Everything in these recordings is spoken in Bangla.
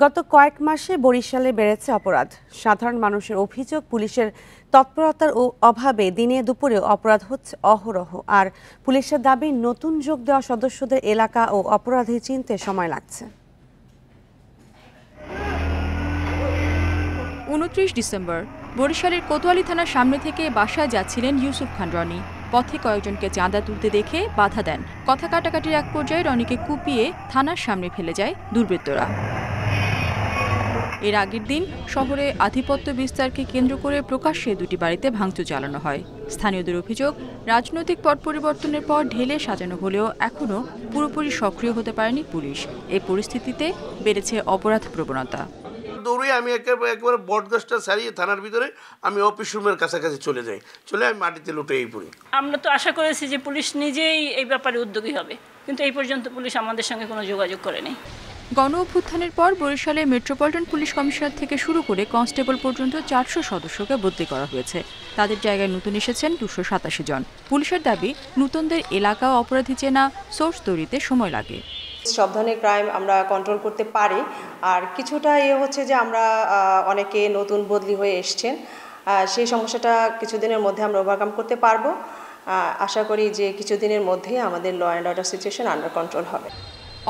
গত কয়েক মাসে বরিশালে বেড়েছে অপরাধ। সাধারণ মানুষের অভিযোগ, পুলিশের তৎপরতার অভাবে দিনে দুপুরেও অপরাধ হচ্ছে অহরহ। আর পুলিশের দাবি, নতুন যোগ দেওয়া সদস্যদের এলাকা ও অপরাধী চিনতে সময় লাগছে। 29 ডিসেম্বর বরিশালের কোতোয়ালি থানার সামনে থেকে বাসায় যাচ্ছিলেন ইউসুফ খান রনি। পথে কয়েকজনকে চাঁদা তুলতে দেখে বাধা দেন। কথা কাটাকাটির এক পর্যায়ে রনিকে কুপিয়ে থানার সামনে ফেলে যায় দুর্বৃত্তরা। এর আগের দিন শহরে আধিপত্য বিস্তারকে কেন্দ্র করে প্রকাশ্যে দুটি বাড়িতে ভাঙচুর চালানো হয়। স্থানীয়দের অভিযোগ, রাজনৈতিক পট পরিবর্তনের পর ঢেলে সাজানো হলেও এখনও পুরোপুরি সক্রিয় হতে পারেনি পুলিশ। এই পরিস্থিতিতে বেড়েছে অপরাধ প্রবণতা। দৌড়ে আমি একেবারে বটগাছটা ছাড়িয়ে থানার ভিতরে আমি অফিস রুমের কাছাকাছি চলে যাই, আমি মাটিতে লুটেই পড়ি। আমরা তো আশা করেছি যে পুলিশ নিজেই এই ব্যাপারে উদ্যোগী হবে, কিন্তু এই পর্যন্ত পুলিশ আমাদের সঙ্গে কোনো যোগাযোগ করেনি। গণ অভ্যুত্থানের পর বরিশালে মেট্রোপলিটন পুলিশ কমিশনার থেকে শুরু করে কনস্টেবল পর্যন্ত 400 সদস্যকে বদলি করা হয়েছে। তাদের জায়গায় নতুন এসেছেন 287 জন। পুলিশের দাবি, নতুনদের এলাকা ও অপরাধী চেনা, সোর্স তৈরিতে সময় লাগে। সব ধরনের ক্রাইম আমরা কন্ট্রোল করতে পারি। আর কিছুটা হচ্ছে যে আমরা অনেকে নতুন বদলি হয়ে এসছেন, সেই সমস্যাটা কিছুদিনের মধ্যে আমরা ওভারকাম করতে পারবো। আশা করি যে কিছুদিনের মধ্যেই আমাদের law and order situation under control হবে।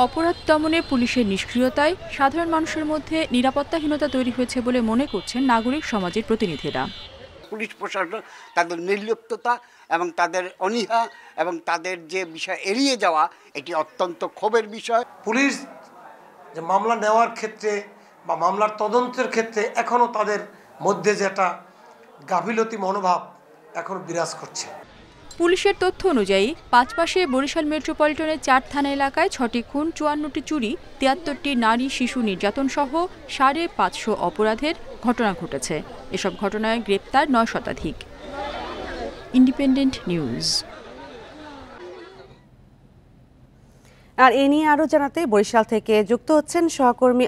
অপরাধ দমনে পুলিশের নিষ্ক্রিয়তায় সাধারণ মানুষের মধ্যে নিরাপত্তাহীনতা তৈরি হয়েছে বলে মনে করছেন নাগরিক সমাজের প্রতিনিধিরা। পুলিশ প্রশাসন তাদের নির্লিপ্ততা এবং তাদের অনীহা এবং তাদের যে বিষয় এড়িয়ে যাওয়া, এটি অত্যন্ত ক্ষোভের বিষয়। পুলিশ যে মামলা নেওয়ার ক্ষেত্রে বা মামলার তদন্তের ক্ষেত্রে এখনও তাদের মধ্যে যে একটা গাফিলতি মনোভাব এখনও বিরাজ করছে। পুলিশের তথ্য অনুযায়ী 5 মাসে বরিশাল মেট্রোপলিটনের 4 থানা এলাকায় 6টি খুন, 54টি চুরি, 73টি নারী শিশু নির্যাতন সহ 550 অপরাধের ঘটনা ঘটেছে। এসব ঘটনায় গ্রেপ্তার 9 শতাধিক। Independent news. আর এ নিয়ে আরও জানাতে বরিশাল থেকে যুক্ত হচ্ছেন সহকর্মী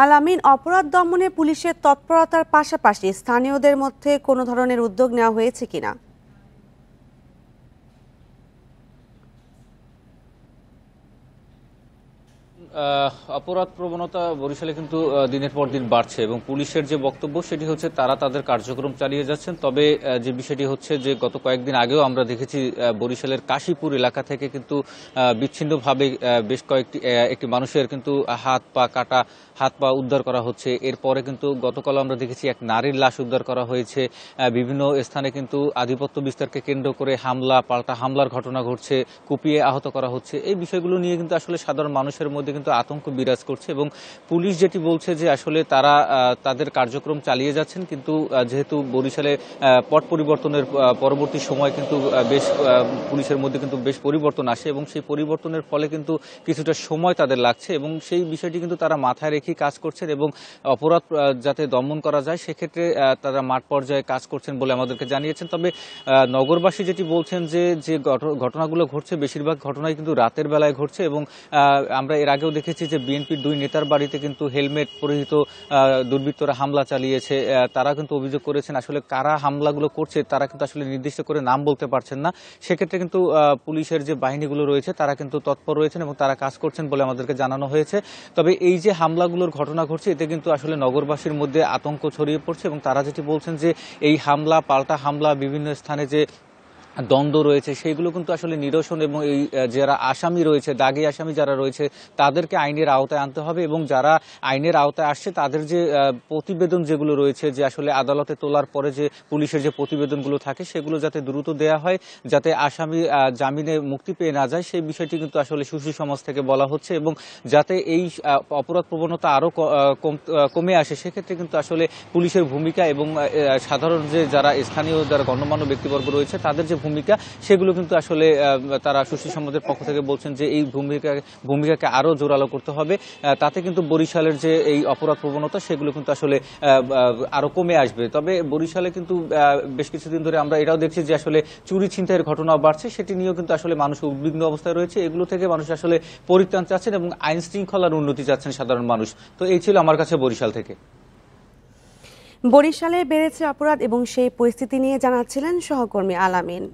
আলামিন। অপরাধ দমনে পুলিশের তৎপরতার পাশাপাশি স্থানীয়দের মধ্যে কোনো ধরনের উদ্যোগ নেওয়া হয়েছে কিনা? অপরাধ প্রবণতা বরিশালে কিন্তু দিনের পর দিন বাড়ছে এবং পুলিশের যে বক্তব্য সেটি হচ্ছে তারা তাদের কার্যক্রম চালিয়ে যাচ্ছেন। তবে যে বিষয়টি হচ্ছে যে গত কয়েকদিন আগেও আমরা দেখেছি বরিশালের কাশীপুর এলাকা থেকে কিন্তু বিচ্ছিন্নভাবে বেশ একটি মানুষের কিন্তু হাত পা উদ্ধার করা হচ্ছে। এরপরে কিন্তু গতকাল আমরা দেখেছি এক নারীর লাশ উদ্ধার করা হয়েছে। বিভিন্ন স্থানে কিন্তু আধিপত্য বিস্তারকে কেন্দ্র করে পাল্টা হামলার ঘটনা ঘটছে, কুপিয়ে আহত করা হচ্ছে। এই বিষয়গুলো নিয়ে কিন্তু আসলে সাধারণ মানুষের মধ্যে কিন্তু আতঙ্ক বিরাজ করছে এবং পুলিশ যেটি বলছে যে আসলে তারা তাদের কার্যক্রম চালিয়ে যাচ্ছেন, কিন্তু যেহেতু বরিশালে পট পরিবর্তনের পরবর্তী সময় কিন্তু বেশ পুলিশের মধ্যে কিন্তু বেশ পরিবর্তন আসে এবং সেই পরিবর্তনের ফলে কিন্তু কিছুটা সময় তাদের লাগছে এবং সেই বিষয়টি কিন্তু তারা মাথায় রেখে কাজ করছেন এবং অপরাধ যাতে দমন করা যায় সেক্ষেত্রে তারা মাঠ পর্যায়ে কাজ করছেন বলে আমাদেরকে জানিয়েছেন। তবে নগরবাসী যেটি বলছেন যে ঘটনাগুলো ঘটছে, বেশিরভাগ ঘটনাই কিন্তু রাতের বেলায় ঘটছে এবং আমরা এর আগেও দেখেছি যে বিএনপির 2 নেতার বাড়িতে কিন্তু হেলমেট পরিহিত দুর্বৃত্তরা হামলা চালিয়েছে। তারা কিন্তু অভিযোগ করেছেন আসলে কারা হামলাগুলো করছে তারা কিন্তু আসলে নির্দিষ্ট করে নাম বলতে পারছেন না। সেক্ষেত্রে কিন্তু পুলিশের যে বাহিনীগুলো রয়েছে তারা কিন্তু তৎপর রয়েছেন এবং তারা কাজ করছেন বলে আমাদেরকে জানানো হয়েছে। তবে এই যে হামলাগুলোর ঘটনা ঘটছে এতে কিন্তু আসলে নগরবাসীর মধ্যে আতঙ্ক ছড়িয়ে পড়ছে এবং তারা যেটি বলছেন যে এই পাল্টা হামলা, বিভিন্ন স্থানে যে দ্বন্দ্ব রয়েছে সেগুলো কিন্তু আসলে নিরসন এবং এই যারা আসামি রয়েছে, দাগি আসামি যারা রয়েছে তাদেরকে আইনের আওতায় আনতে হবে এবং যারা আইনের আওতায় আসছে তাদের যে প্রতিবেদন যেগুলো রয়েছে, যে আসলে আদালতে তোলার পরে যে পুলিশের যে প্রতিবেদনগুলো থাকে সেগুলো যাতে দ্রুত দেয়া হয়, যাতে আসামি জামিনে মুক্তি পেয়ে না যায়, সেই বিষয়টি কিন্তু আসলে সুশীল সমাজ থেকে বলা হচ্ছে এবং যাতে এই অপরাধ প্রবণতা আরও কমে আসে সেক্ষেত্রে কিন্তু আসলে পুলিশের ভূমিকা এবং সাধারণ যে যারা স্থানীয় যারা গণ্যমান্য ব্যক্তিবর্গ রয়েছে তাদের যে ভূমিকা সেগুলো কিন্তু আসলে তারা সুশীল সমাজের পক্ষ থেকে বলছেন যে এই ভূমিকাকে আরো জোরালো করতে হবে। তাতে কিন্তু বরিশালের যে এই অপরাধ প্রবণতা সেগুলো কিন্তু আসলে আরো কমে আসবে। তবে বরিশালে কিন্তু বেশ কিছুদিন ধরে আমরা এটাও দেখছি যে আসলে চুরি ছিনতাইয়ের ঘটনা বাড়ছে, সেটি নিয়েও কিন্তু আসলে মানুষ উদ্বিগ্ন অবস্থায় রয়েছে। এগুলো থেকে মানুষ আসলে পরিত্রাণ চাচ্ছেন এবং আইন শৃঙ্খলার উন্নতি চাচ্ছেন সাধারণ মানুষ। তো এই ছিল আমার কাছে বরিশাল থেকে। বরিশালে বেড়েছে অপরাধ এবং সেই পরিস্থিতি নিয়ে জানাচ্ছিলেন সহকর্মী আলামিন।